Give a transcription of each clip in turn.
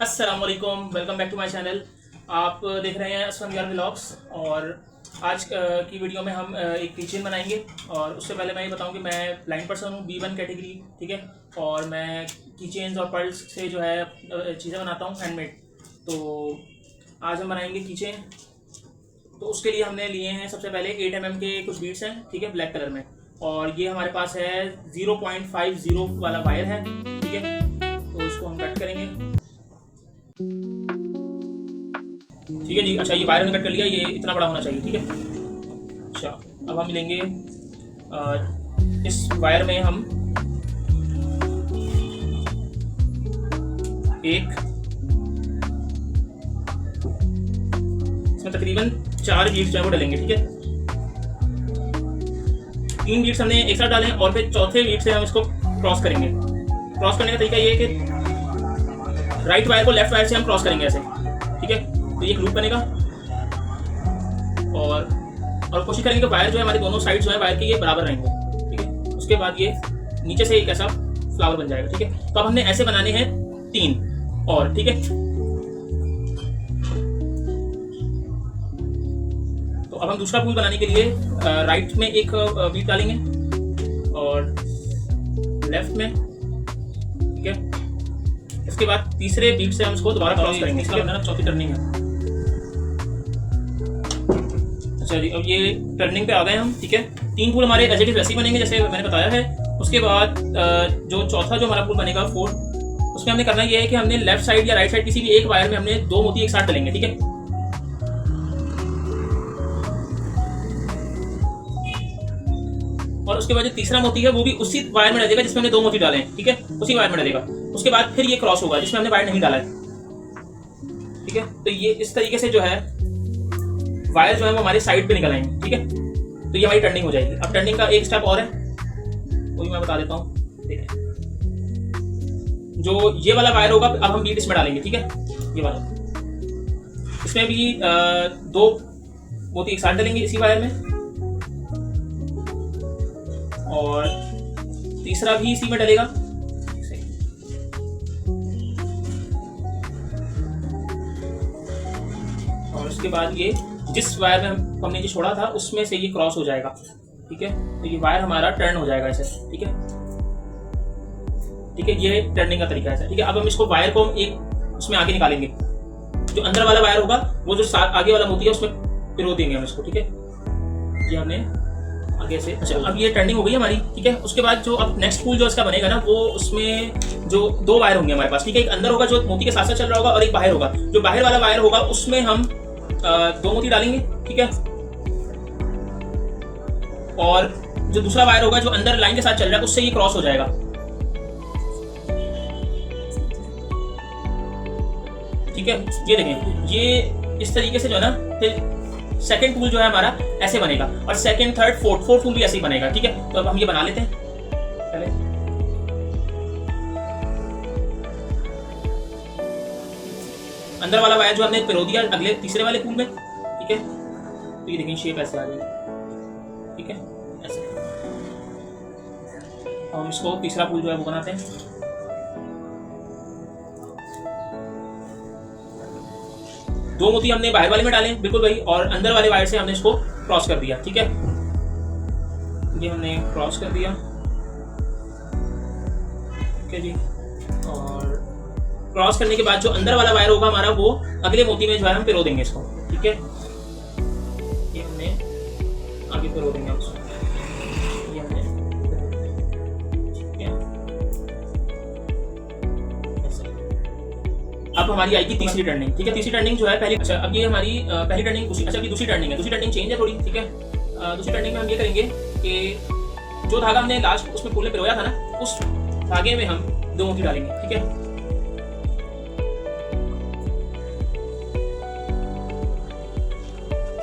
अस्सलाम वालेकुम, welcome back to my channel. आप देख रहे हैं असफन यार व्लॉग्स और आज की वीडियो में हम एक किचन बनाएंगे। और उससे पहले मैं ये बताऊं कि मैं ब्लाइंड पर्सन हूँ, B1 कैटेगरी, ठीक है। और मैं कीचेन्स और पर्ल्स से जो है चीज़ें बनाता हूँ हैंडमेड। तो आज हम बनाएंगे कीचेन। तो उसके लिए हमने लिए हैं सबसे पहले 8 mm के कुछ बीड्स हैं, ठीक है, ब्लैक कलर में। और ये हमारे पास है 0.50 वाला वायर है, ठीक है। तो इसको हम कट करेंगे, ठीक है जी। अच्छा, ये वायर हमने कट कर लिया, ये इतना बड़ा होना चाहिए, ठीक है। अच्छा, अब हम लेंगे इस वायर में हम इसमें तकरीबन 4 बीड्स जो है वो डालेंगे, ठीक है। 3 बीड्स हमने एक साथ डाले और फिर चौथे बीड से हम इसको क्रॉस करेंगे। क्रॉस करने का तरीका ये है कि राइट वायर को लेफ्ट वायर से हम क्रॉस करेंगे ऐसे, ठीक है। तो ये एक लूप बनेगा और कोशिश करेंगे कि वायर जो है हमारे दोनों साइड जो है वायर के ये बराबर रहेंगे, ठीक है। उसके बाद ये नीचे से एक ऐसा फ्लावर बन जाएगा, ठीक है। तो अब हमने ऐसे बनाने हैं 3 और, ठीक है। तो अब हम दूसरा फूल बनाने के लिए राइट में एक बीट डालेंगे और लेफ्ट में, ठीक है। इसके बाद तीसरे बीट से हम इसको दोबारा क्रॉस करेंगे, इसका मतलब चौथी टर्निंग है। अच्छा जी, अब ये टर्निंग पे आ गए हम, ठीक है। 3 फूल हमारे एज इट इज वैसे ही बनेंगे जैसे मैंने बताया है। उसके बाद जो चौथा जो हमारा फूल बनेगा 4, उसमें हमने करना ये है कि हमने लेफ्ट साइड या राइट साइड किसी भी एक वायर में हमने 2 मोती एक साथ डालेंगे, ठीक है। और उसके बाद जो तीसरा मोती है वो भी उसी वायर में डलेगा जिसमें हमने 2 मोती डाले हैं, ठीक है, उसी वायर में डलेगा। उसके बाद फिर ये क्रॉस होगा जिसमें हमने वायर नहीं डाला है, ठीक है। तो ये इस तरीके से जो है वायर जो है वो हमारे साइड पे निकल आएंगे, ठीक है। तो ये हमारी टर्निंग हो जाएगी। अब टर्निंग का एक स्टेप और है, वो भी मैं बता देता हूँ, ठीक है। जो ये वाला वायर होगा अब हम बीट इसमें डालेंगे, ठीक है, ये वाला। इसमें भी 2 मोती एक साथ डालेंगे इसी वायर में और तीसरा भी इसी में डलेगा। और उसके बाद ये जिस वायर में हमने जो छोड़ा था उसमें से ये क्रॉस हो जाएगा, ठीक है। तो ये वायर हमारा टर्न हो जाएगा ऐसे, ठीक है, ठीक है। ये टर्निंग का तरीका है, ठीक है। अब हम इसको वायर को एक उसमें आगे निकालेंगे। जो अंदर वाला वायर होगा वो जो आगे वाला मोती है उसमें पिरो देंगे हम इसको, ठीक है। ये हमने आगे से, अच्छा, अब ये टर्निंग हो गई हमारी, ठीक है। उसके बाद जो अब नेक्स्ट फूल जो इसका बनेगा ना, वो उसमें जो 2 वायर होंगे हमारे पास, ठीक है। एक अंदर होगा जो मोती के साथ साथ चल रहा होगा और एक बाहर होगा। जो बाहर वाला वायर होगा उसमें हम 2 मोती डालेंगे, ठीक है। और जो दूसरा वायर होगा जो अंदर लाइन के साथ चल रहा है उससे ये क्रॉस हो जाएगा, ठीक है। ये देखें, ये इस तरीके से जो है ना, फिर सेकंड फूल जो है हमारा ऐसे बनेगा और सेकंड, थर्ड, फोर्थ फूल भी ऐसे ही बनेगा, ठीक है। तो अब हम ये बना लेते हैं पहले। अंदर वाला वायर जो हमने पिरो दिया अगले तीसरे वाले फूल में, ठीक है। तो ये देखें शेप ऐसे आ रही है, ठीक है, ऐसे। हम इसको तीसरा फूल जो है वो बनाते हैं। दो मोती हमने बाहर वाले में डाले बिल्कुल वही, और अंदर वाले वायर से हमने इसको क्रॉस कर दिया, ठीक है। ये हमने क्रॉस कर दिया, ठीक है जी। और क्रॉस करने के बाद जो अंदर वाला वायर होगा हमारा वो अगले मोती में जो है हम पिरो देंगे इसको, ठीक है। ये हमने आगे पिरो देंगे उसको, ये हमने, ठीक है। अब हमारी आएगी तीसरी टर्निंग, ठीक है। तीसरी टर्निंग जो है पहली, अच्छा, अब ये हमारी पहली टर्निंग, अच्छा, ये दूसरी टर्निंग है। दूसरी टर्निंग चेंज है थोड़ी, ठीक है। दूसरी टर्निंग में हम ये करेंगे कि जो धागा हमने लास्ट उसमें फूल में पिरोया था ना, उस धागे में हम 2 मोती डालेंगे, ठीक है।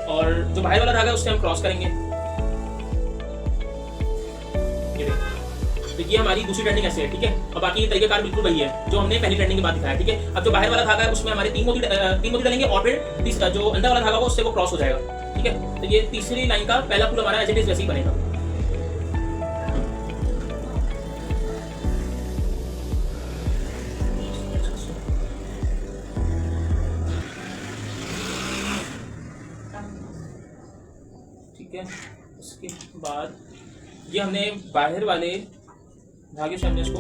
और जो बाहर वाला धागा है उससे हम क्रॉस करेंगे। तो ये हमारी दूसरी टर्निंग ऐसे है, ठीक है। और बाकी ये तरीकेकार बिल्कुल वही है जो हमने पहली टर्निंग के बाद दिखाया, ठीक है। अब जो बाहर वाला धागा है उसमें हमारे 3 मोती डालेंगे और फिर तीसरा जो अंदर वाला धागा होगा उससे वो क्रॉस हो जाएगा, ठीक है। तो ये तीसरी लाइन का पहला फूल हमारा एज इट इज वैसे ही बनेगा। ये हमने बाहर वाले धागे से हमने इसको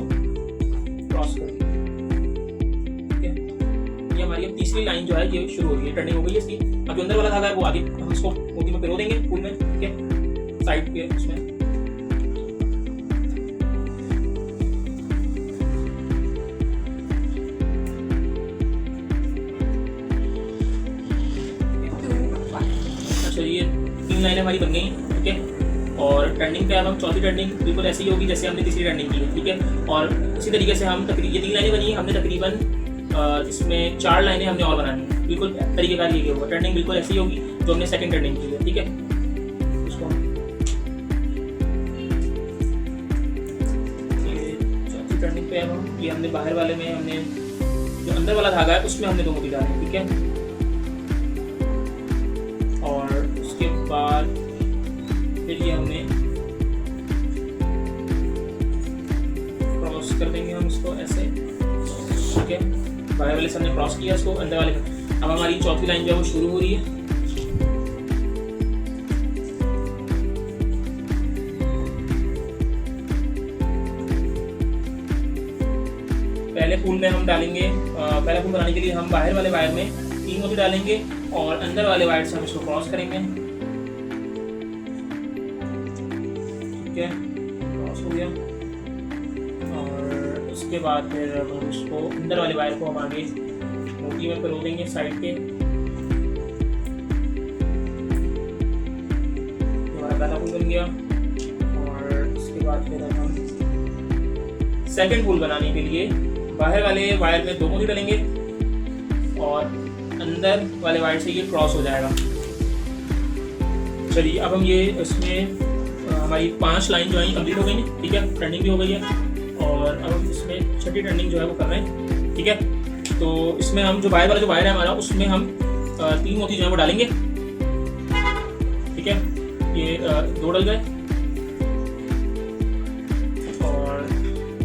क्रॉस कर दिया, ठीक है। ये हमारी अब तीसरी लाइन जो है ये शुरू हो गई है, टर्निंग हो गई है इसकी। अब जो अंदर वाला धागा है वो आगे हम इसको मोती में पिरो देंगे फूल में, ठीक है, साइड पे उसमें। अच्छा, ये 3 लाइनें हमारी बन गई, ठीक है। और टर्निंग पे अब हम चौथी टर्निंग बिल्कुल ऐसी ही होगी जैसे हमने तीसरी टर्निंग की है, ठीक है। और इसी तरीके से हम ये 3 लाइनें बनी, हमने तकरीबन इसमें 4 लाइनें हमने और बनानी है, बिल्कुल तरीकेकार ये होगा। टर्निंग बिल्कुल ऐसी होगी जो हमने सेकंड टर्निंग की है, ठीक है। इसको ये चौथी टर्निंग पे हम ये हमने बाहर वाले में हमने जो अंदर वाला धागा है उसमें हमने 2 मोती डाले, ठीक है। और उसके बाद फिर ये हमने क्रॉस कर देंगे हम इसको ऐसे, ठीक है। बाहर वाले से हमने क्रॉस किया इसको अंदर वाले में। अब हमारी चौथी लाइन जो है वो शुरू हो रही है। पहले फूल में हम डालेंगे, पहला फूल बनाने के लिए हम बाहर वाले वायर में 3 मोती डालेंगे और अंदर वाले वायर से हम इसको क्रॉस करेंगे, ठीक है। क्रॉस हो गया और उसके बाद फिर हम इसको अंदर वाले वायर को हम आगे मोती में पिरो देंगे साइड के। हमारा पहला फूल बन गया और उसके बाद फिर हम सेकंड फूल बनाने के लिए बाहर वाले वायर में 2 मोती डालेंगे और अंदर वाले वायर से ये क्रॉस हो जाएगा। चलिए अब हम ये इसमें हमारी 5 लाइन जो है कंप्लीट हो गई है, ठीक है। टर्निंग भी हो गई है और अब हम इसमें छठी टर्निंग जो है वो कर रहे हैं, ठीक है। तो इसमें हम जो बाहर वाला जो वायर है हमारा उसमें हम 3 मोती जो है वो डालेंगे, ठीक है। ये 2 डल गए और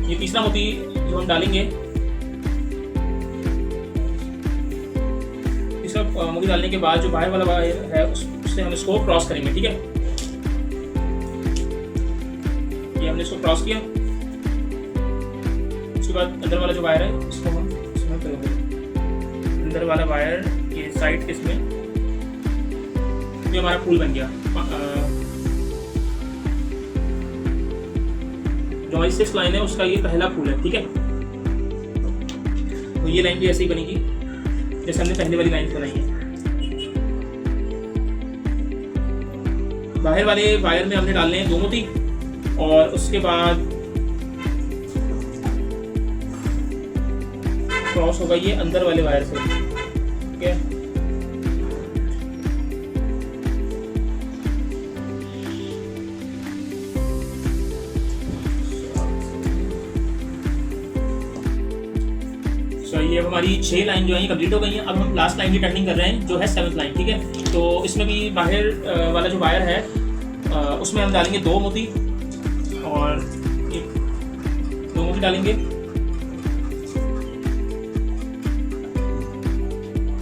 ये तीसरा मोती जो हम डालेंगे, तीसरा मोती डालने के बाद जो बाहर वाला वायर है उससे हम इसको क्रॉस करेंगे, ठीक है। ये हमने इसको क्रॉस किया, उसके बाद अंदर वाला जो वायर है इसको हम इसमें करेंगे। अंदर वाला वायर ये साइड के इसमें, ये हमारा फूल बन गया। जो हमारी 6 लाइन है उसका ये पहला फूल है, ठीक है। तो ये लाइन भी ऐसे ही बनेगी जैसे हमने पहले वाली लाइन बनाई है। बाहर वाले वायर में हमने डालने हैं 2 मोती और उसके बाद क्रॉस होगा ये अंदर वाले वायर से, ठीक है। ये अब हमारी 6 लाइन जो है कंप्लीट हो गई है। अब हम लास्ट लाइन की टर्निंग कर रहे हैं जो है 7th लाइन, ठीक है। तो इसमें भी बाहर वाला जो वायर है उसमें हम डालेंगे 2 मोती और 2 मोती डालेंगे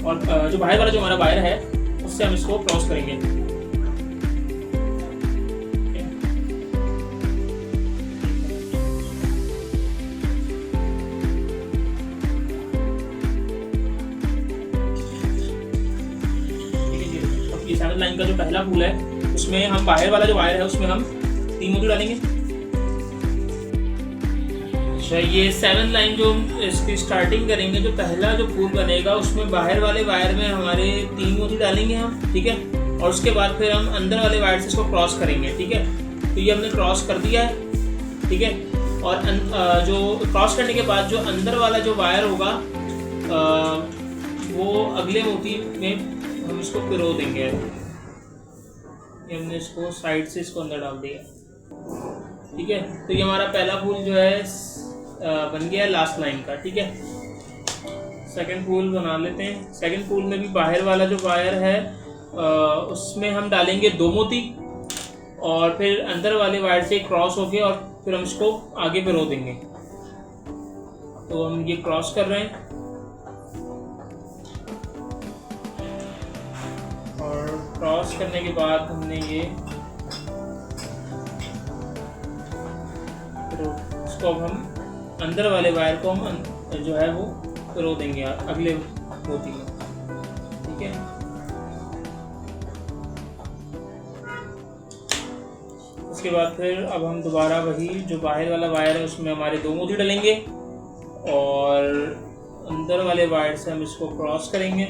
और जो बाहर वाला जो हमारा वायर है उससे हम इसको क्रॉस करेंगे। ये 7th लाइन का जो पहला फूल है उसमें हम बाहर वाला जो वायर है उसमें हम 3 मोती डालेंगे। अच्छा, ये 7th लाइन जो इसकी स्टार्टिंग करेंगे, जो पहला जो फूल बनेगा उसमें बाहर वाले वायर में हमारे 3 मोती डालेंगे हम, ठीक है। और उसके बाद फिर हम अंदर वाले वायर से इसको क्रॉस करेंगे, ठीक है। तो ये हमने क्रॉस कर दिया है, ठीक है। और जो क्रॉस करने के बाद जो अंदर वाला जो वायर होगा वो अगले मोती में हम इसको पिरो देंगे। ये हमने इसको साइड से इसको अंदर डाल दिया, ठीक है। तो ये हमारा पहला फूल जो है बन गया लास्ट लाइन का, ठीक है। सेकंड फूल बना लेते हैं। सेकंड फूल में भी बाहर वाला जो वायर है उसमें हम डालेंगे 2 मोती और फिर अंदर वाले वायर से क्रॉस होके और फिर हम इसको आगे पिरो देंगे। तो हम ये क्रॉस कर रहे हैं और क्रॉस करने के बाद हमने ये तो इसको अब हम अंदर वाले वायर को हम जो है वो रो देंगे अगले मोती में, ठीक है। उसके बाद फिर अब हम दोबारा वही जो बाहर वाला वायर है उसमें हमारे 2 मोती डालेंगे और अंदर वाले वायर से हम इसको क्रॉस करेंगे।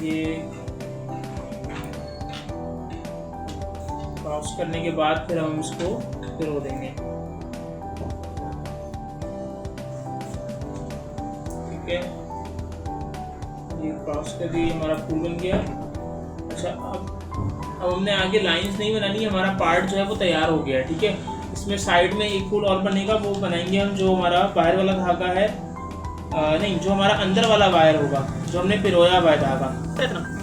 ये क्रॉस करने के बाद फिर हम इसको रो देंगे, ठीक है। ये क्रॉस कर दिए, हमारा फूल बन गया। अच्छा, अब हमने आगे लाइंस नहीं बनानी है, हमारा पार्ट जो है वो तैयार हो गया है, ठीक है। इसमें साइड में एक फूल और बनेगा, वो बनाएंगे हम जो हमारा बाहर वाला धागा है, नहीं जो हमारा अंदर वाला वायर होगा जो हमने पिरोया हुआ है धागा इतना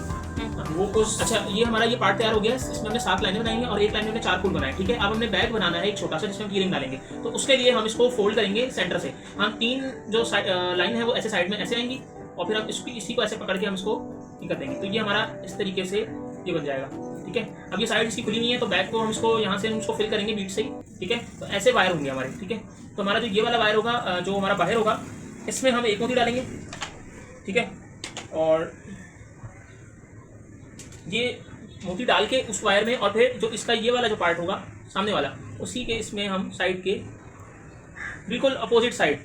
वो कुछ। अच्छा, ये हमारा ये पार्ट तैयार हो गया। इसमें हमने 7 लाइनें बनाई हैं और एक लाइन में हमने 4 फूल बनाए, ठीक है। अब हमने बैग बनाना है एक छोटा सा जिसमें कीरिंग डालेंगे, तो उसके लिए हम इसको फोल्ड करेंगे सेंटर से। हम 3 जो लाइन है वो ऐसे साइड में ऐसे आएंगी और फिर हम इसी को ऐसे पकड़ के हम इसको कर देंगे, तो ये हमारा इस तरीके से ये बन जाएगा, ठीक है। अब ये साइड इसकी खुली नहीं है तो बैग को हम इसको यहाँ से हम इसको फिल करेंगे बीट से ही, ठीक है। तो ऐसे वायर होंगे हमारे, ठीक है। तो हमारा जो ये वाला वायर होगा जो हमारा बाहर होगा, इसमें हम एक मोती डालेंगे, ठीक है। और ये मोती डाल के उस वायर में, और फिर जो इसका ये वाला जो पार्ट होगा सामने वाला, उसी के इसमें हम साइड के बिल्कुल अपोजिट साइड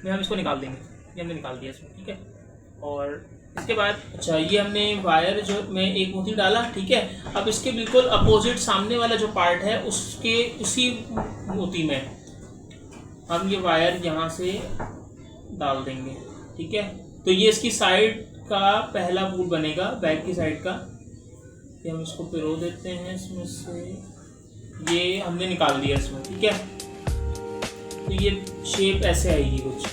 में हम इसको निकाल देंगे। ये हमने निकाल दिया इसमें, ठीक है। और इसके बाद अच्छा, ये हमने वायर जो में एक मोती डाला, ठीक है। अब इसके बिल्कुल अपोजिट सामने वाला जो पार्ट है उसके उसी मोती में हम ये वायर यहाँ से डाल देंगे, ठीक है। तो ये इसकी साइड का पहला फूल बनेगा, बैक की साइड का। ये हम इसको पिरो देते हैं इसमें से, ये हमने निकाल दिया इसमें, ठीक है। तो ये शेप ऐसे आएगी कुछ।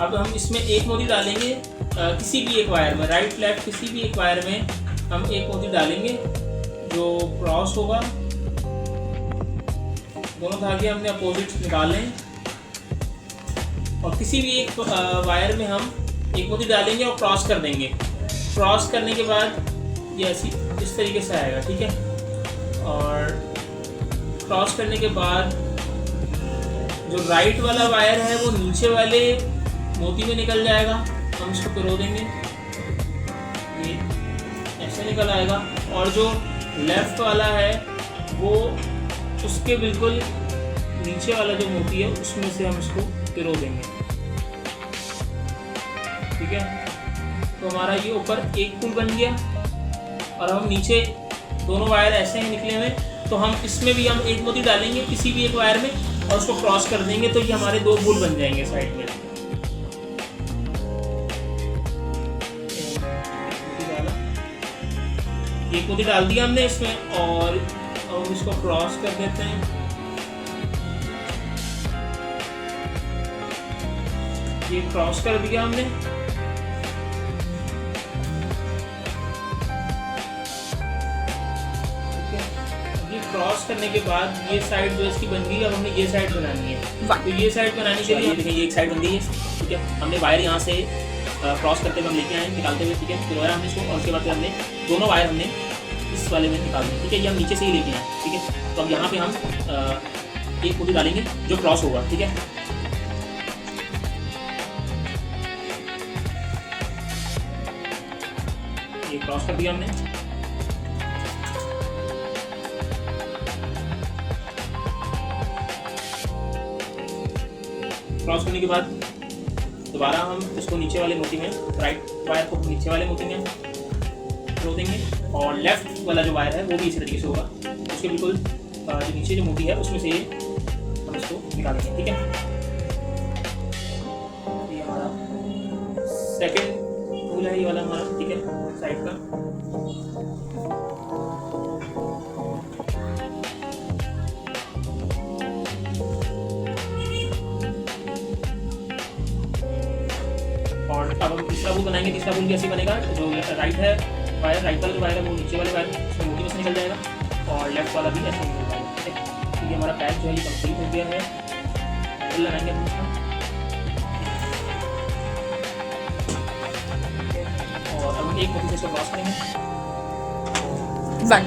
अब हम इसमें एक मोती डालेंगे किसी भी एक वायर में, राइट लेफ्ट किसी भी एक वायर में हम एक मोती डालेंगे जो क्रॉस होगा। दोनों धागे हमने अपोजिट निकाले और किसी भी एक वायर में हम एक मोती डालेंगे और क्रॉस कर देंगे। क्रॉस करने के बाद ये ऐसी इस तरीके से आएगा, ठीक है। और क्रॉस करने के बाद जो राइट वाला वायर है वो नीचे वाले मोती में निकल जाएगा, हम इसको पिरो देंगे, ये ऐसे निकल आएगा। और जो लेफ्ट वाला है वो उसके बिल्कुल नीचे वाला जो मोती है उसमें से हम इसको पिरो देंगे, ठीक है। तो हमारा ये ऊपर एक फूल बन गया और हम नीचे दोनों वायर ऐसे हैं निकले हुए, तो हम इसमें भी हम एक मोती डालेंगे किसी भी एक वायर में और उसको क्रॉस कर देंगे, तो ये हमारे 2 फूल बन जाएंगे साइड में। एक मोती डाल दिया हमने इसमें और अब इसको क्रॉस कर देते हैं। ये क्रॉस कर दिया हमने। क्रॉस करने के बाद ये साइड जो इसकी बन गई, अब हमने ये साइड बनानी है। तो ये साइड बनाने के लिए देखिए ये एक साइड बन गई है, ठीक है। हमने वायर यहाँ से क्रॉस करते हुए हम लेके आए निकालते हुए, ठीक है। फिर हमने इसको और उसके बाद फिर हमने दोनों वायर हमने इस वाले में निकाल दिए, ठीक है। ये हम नीचे से ही लेके आए, ठीक है। तो अब यहाँ पे हम एक मोती डालेंगे जो क्रॉस होगा, ठीक है। ये क्रॉस कर दिया हमने। क्रॉस करने के बाद दोबारा हम इसको नीचे वाले मोती में, राइट वायर को नीचे वाले मोती में रो देंगे और लेफ्ट वाला जो वायर है वो भी इसी तरीके से होगा। उसके बिल्कुल जो नीचे जो मोती है उसमें से हम इसको निकालेंगे, ठीक है। ये हमारा सेकंड फूल है, ये वाला हमारा, ठीक है, साइड का। और अब हम तीसरा फूल बनाएंगे। तीसरा फूल कैसे बनेगा, जो राइट है वायर, राइट वाला जो वायर है वो नीचे वाले वायर उसमें मोती में से निकल जाएगा और लेफ्ट वाला भी ऐसे निकल जाएगा, ठीक है। तो ये हमारा पैच जो है ये कंप्लीट हो गया है। फूल लगाएंगे हम इसका और अब हम एक मोती से इसको क्रॉस करेंगे। बन।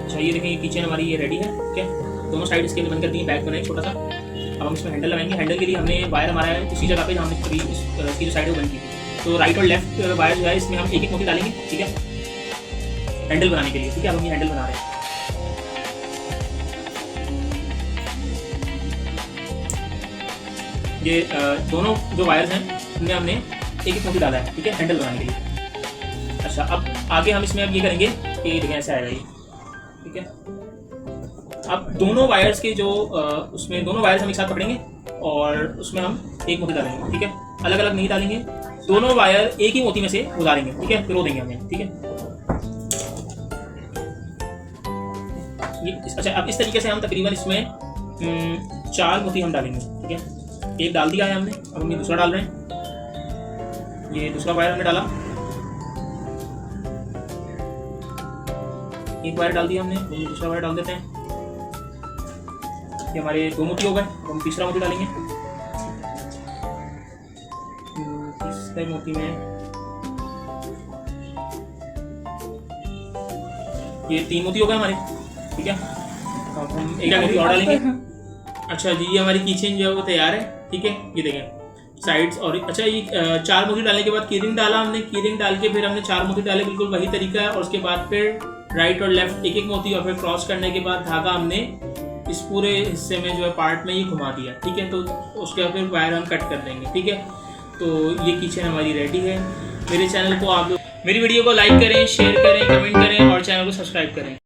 अच्छा ये देखें, ये किचन हमारी ये रेडी है। ठीक है, दोनों साइड इसके लिए बंद कर दिए, बैक बनाए छोटा सा। अब हम इसमें हैंडल लगाएंगे। हैंडल के लिए हमने वायर हमारा है उसी जगह पे जहाँ हमने कभी इसकी जो साइड है वो बंद की। तो राइट और लेफ्ट वायर जो है इसमें हम एक एक मोती डालेंगे। ठीक है, हैंडल बनाने के लिए। ठीक है, अब हम ये हैंडल बना रहे हैं। ये दोनों जो वायर्स हैं इनमें हमने एक एक मोती डाला है। ठीक है, हैंडल बनाने के लिए। अच्छा, अब आगे हम इसमें अब ये करेंगे कि देखें ऐसे आएगा ये। ठीक है, अब दोनों वायर्स के जो उसमें दोनों वायर्स हम एक साथ पकड़ेंगे और उसमें हम एक मोती डालेंगे। ठीक है, अलग अलग नहीं डालेंगे, दोनों वायर एक ही मोती में से उतारेंगे। ठीक है, पिरो देंगे हमें। ठीक है, ये अच्छा, अब इस तरीके से हम तकरीबन इसमें 4 मोती हम डालेंगे। ठीक है, एक डाल दिया है हमने, अब हम ये दूसरा डाल रहे हैं। ये दूसरा वायर हमने डाला, एक वायर डाल दिया हमने, हम दूसरा वायर डाल देते हैं। ये हमारे 2 मोती हो गए। हम तीसरा मोती डालेंगे। तीसरे मोती में ये 3 मोती हो गए हमारे। ठीक है, अब हम एक मोती और डालेंगे। अच्छा जी, ये हमारी कीचेन जो है वो तैयार है। ठीक है, ये देखें साइड्स और अच्छा ये 4 मोती डालने के बाद कीरिंग डाला हमने। कीरिंग डाल के फिर हमने 4 मोती डाले, बिल्कुल वही तरीका है। और उसके बाद फिर राइट और लेफ्ट एक एक मोती और फिर क्रॉस करने के बाद धागा हमने इस पूरे हिस्से में जो है पार्ट में ही घुमा दिया। ठीक है, तो उसके बाद फिर वायर हम कट कर देंगे। ठीक है, तो ये किचन हमारी रेडी है। मेरे चैनल को आप लोग मेरी वीडियो को लाइक करें, शेयर करें, कमेंट करें और चैनल को सब्सक्राइब करें।